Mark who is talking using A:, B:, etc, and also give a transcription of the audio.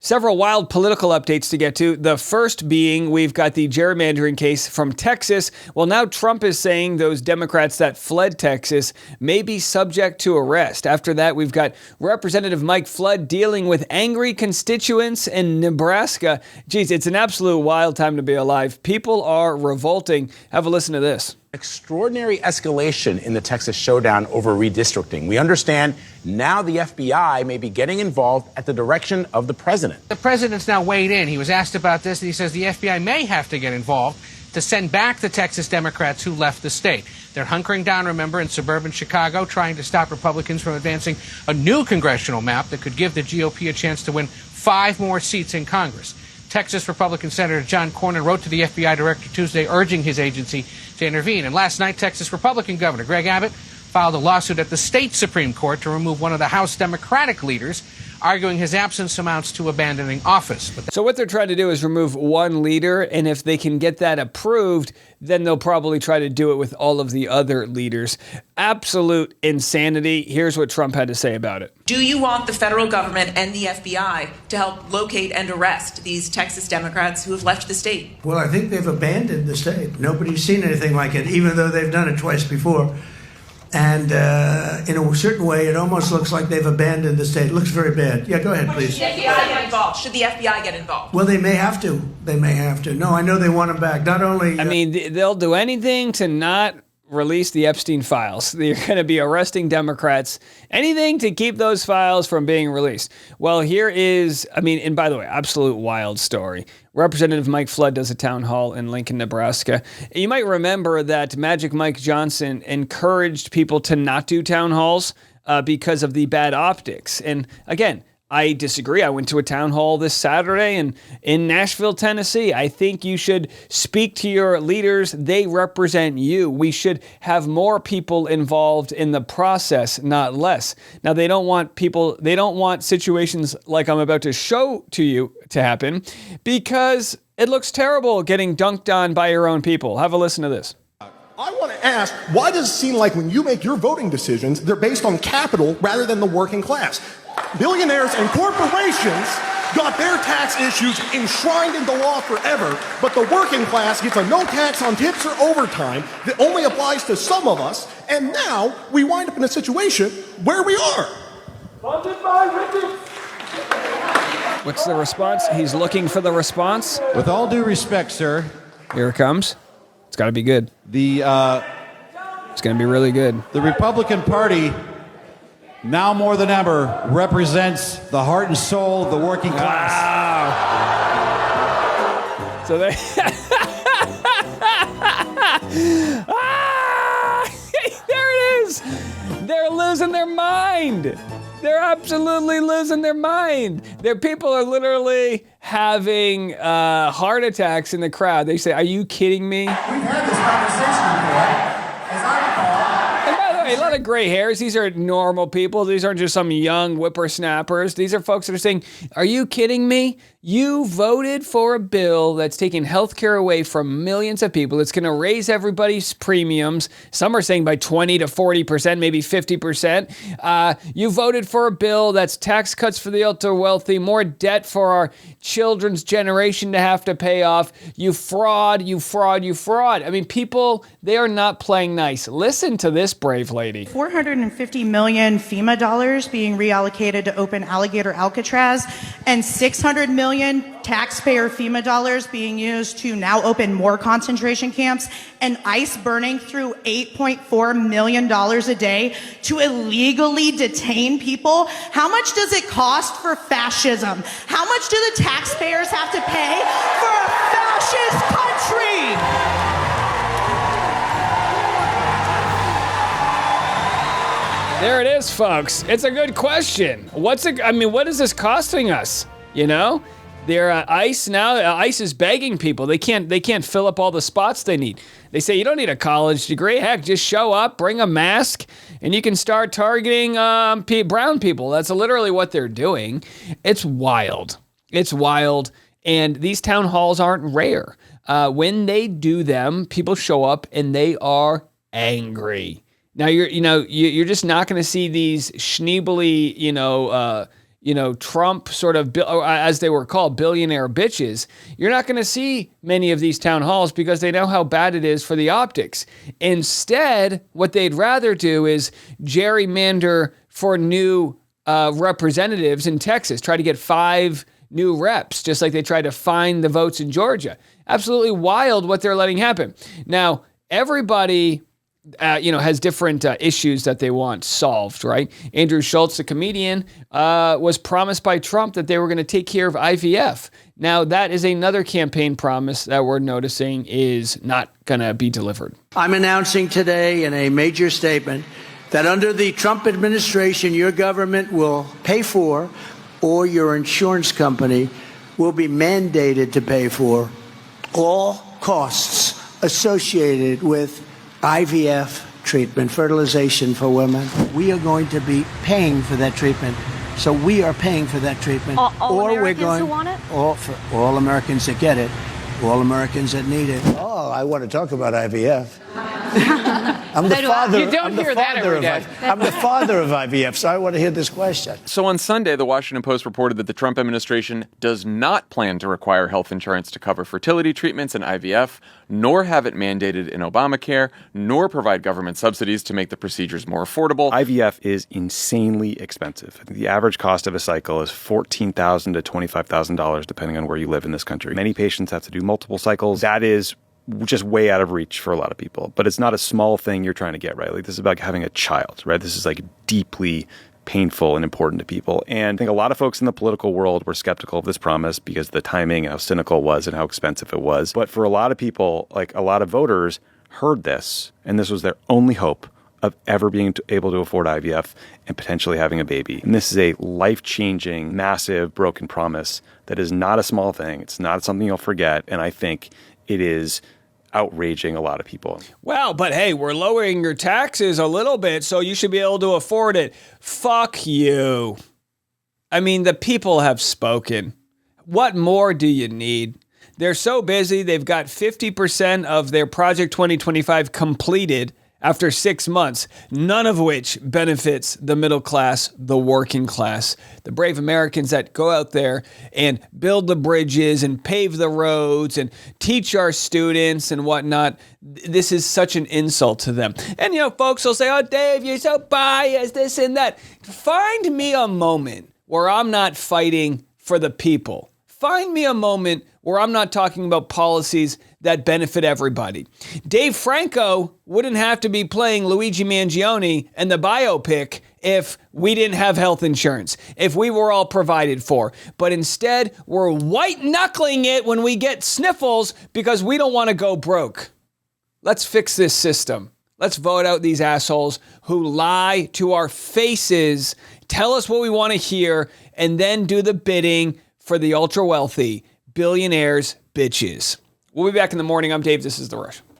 A: Several wild political updates to get to. The first being we've got the gerrymandering case from Texas. Well, now Trump is saying those Democrats that fled Texas may be subject to arrest. After that, we've got Representative Mike Flood dealing with angry constituents in Nebraska. Geez, it's an absolute wild time to be alive. People are revolting. Have a listen to this.
B: Extraordinary escalation in the Texas showdown over redistricting. We understand now the FBI may be getting involved at the direction of the president.
C: The president's now weighed in. He was asked about this, and he says the FBI may have to get involved to send back the Texas Democrats who left the state. They're hunkering down, remember, in suburban Chicago, trying to stop Republicans from advancing a new congressional map that could give the GOP a chance to win 5 more seats in Congress. Texas Republican Senator John Cornyn wrote to the FBI director Tuesday urging his agency to intervene. And last night, Texas Republican Governor Greg Abbott filed a lawsuit at the state Supreme Court to remove one of the House Democratic leaders, arguing his absence amounts to abandoning office.
A: So what they're trying to do is remove one leader, and if they can get that approved, then they'll probably try to do it with all of the other leaders. Absolute insanity. Here's what Trump had to say about it.
D: Do you want the federal government and the FBI to help locate and arrest these Texas Democrats who have left the state?
E: Well, I think they've abandoned the state. Nobody's seen anything like it, even though they've done it twice before. And in a certain way, it almost looks like they've abandoned the state. It looks very bad. Yeah, go ahead, please.
D: Should the FBI get involved? Should the FBI get involved?
E: Well, they may have to. They may have to. No, I know they want them back. Not only...
A: I mean, they'll do anything to not release the Epstein files. They're going to be arresting Democrats. Anything to keep those files from being released. Well, here is, and by the way, absolute wild story. Representative Mike Flood does a town hall in Lincoln, Nebraska. You might remember that Magic Mike Johnson encouraged people to not do town halls because of the bad optics. And again, I disagree. I went to a town hall this Saturday in Nashville, Tennessee. I think you should speak to your leaders. They represent you. We should have more people involved in the process, not less. Now, they don't want situations like I'm about to show to you to happen because it looks terrible getting dunked on by your own people. Have a listen to this.
F: I want to ask, why does it seem like when you make your voting decisions, they're based on capital rather than the working class? Billionaires and corporations got their tax issues enshrined into law forever, but the working class gets a no tax on tips or overtime that only applies to some of us, and now we wind up in a situation where we are.
G: Funded by riches.
A: What's the response? He's looking for the response.
H: With all due respect, sir.
A: Here it comes. It's got to be good. It's going to be really good.
H: The Republican Party, now more than ever, represents the heart and soul of the working class.
A: Wow. So they... There it is. They're losing their mind. They're absolutely losing their mind. Their people are literally having heart attacks in the crowd. They say, "Are you kidding me?"
I: We've had this conversation before, as I recall.
A: And by the way, a lot of gray hairs. These are normal people. These aren't just some young whippersnappers. These are folks that are saying, "Are you kidding me? You voted for a bill that's taking health care away from millions of people. It's going to raise everybody's premiums. Some are saying by 20 to 40%, maybe 50%. You voted for a bill that's tax cuts for the ultra wealthy, more debt for our children's generation to have to pay off. You fraud, you fraud, you fraud." I mean, people, they are not playing nice. Listen to this brave lady.
J: $450 million FEMA dollars being reallocated to open Alligator Alcatraz, and $600 million taxpayer FEMA dollars being used to now open more concentration camps, and ICE burning through $8.4 million a day to illegally detain people. How much does it cost for fascism? How much do the taxpayers have to pay for a fascist country?
A: There it is, folks. It's a good question. What is this costing us? You know? They're ICE now. ICE is begging people. They can't fill up all the spots they need. They say you don't need a college degree. Heck, just show up, bring a mask, and you can start targeting brown people. That's literally what they're doing. It's wild. It's wild. And these town halls aren't rare. When they do them, people show up and they are angry. Now you're just not going to see these schneebly, Trump sort of, as they were called, billionaire bitches, you're not going to see many of these town halls because they know how bad it is for the optics. Instead, what they'd rather do is gerrymander for new representatives in Texas, try to get 5 new reps, just like they tried to find the votes in Georgia. Absolutely wild what they're letting happen. Now, everybody has different issues that they want solved, right? Andrew Schultz, the comedian, was promised by Trump that they were going to take care of IVF. Now, that is another campaign promise that we're noticing is not going to be delivered.
E: I'm announcing today in a major statement that under the Trump administration, your government will pay for, or your insurance company will be mandated to pay for, all costs associated with IVF treatment, fertilization for women. We are going to be paying for that treatment. So we are paying for that treatment.
K: All Americans who want it?
E: For all Americans that get it, all Americans that need it. Oh, I want to talk about IVF. I'm the father.
C: You don't hear that every day.
E: I'm the father of IVF, so I want to hear this question.
L: So on Sunday, the Washington Post reported that the Trump administration does not plan to require health insurance to cover fertility treatments and IVF, nor have it mandated in Obamacare, nor provide government subsidies to make the procedures more affordable.
M: IVF is insanely expensive. The average cost of a cycle is $14,000 to $25,000, depending on where you live in this country. Many patients have to do multiple cycles. That is just way out of reach for a lot of people. But it's not a small thing you're trying to get, right? Like, this is about having a child, right? This is like deeply painful and important to people. And I think a lot of folks in the political world were skeptical of this promise because of the timing and how cynical it was and how expensive it was. But for a lot of people, like a lot of voters heard this, and this was their only hope of ever being able to afford IVF and potentially having a baby. And this is a life-changing, massive, broken promise that is not a small thing. It's not something you'll forget. And I think it is outraging a lot of people.
A: Well, but hey, we're lowering your taxes a little bit, so you should be able to afford it. Fuck you. I mean, the people have spoken. What more do you need? They're so busy, they've got 50% of their Project 2025 completed after 6 months, none of which benefits the middle class, the working class, the brave Americans that go out there and build the bridges and pave the roads and teach our students and whatnot. This is such an insult to them. And, folks will say, oh, Dave, you're so biased, this and that. Find me a moment where I'm not fighting for the people. Find me a moment where I'm not talking about policies that benefit everybody. Dave Franco wouldn't have to be playing Luigi Mangione and the biopic if we didn't have health insurance, if we were all provided for. But instead, we're white-knuckling it when we get sniffles because we don't want to go broke. Let's fix this system. Let's vote out these assholes who lie to our faces, tell us what we want to hear, and then do the bidding for the ultra-wealthy billionaires bitches. We'll be back in the morning. I'm Dave. This is The Rush.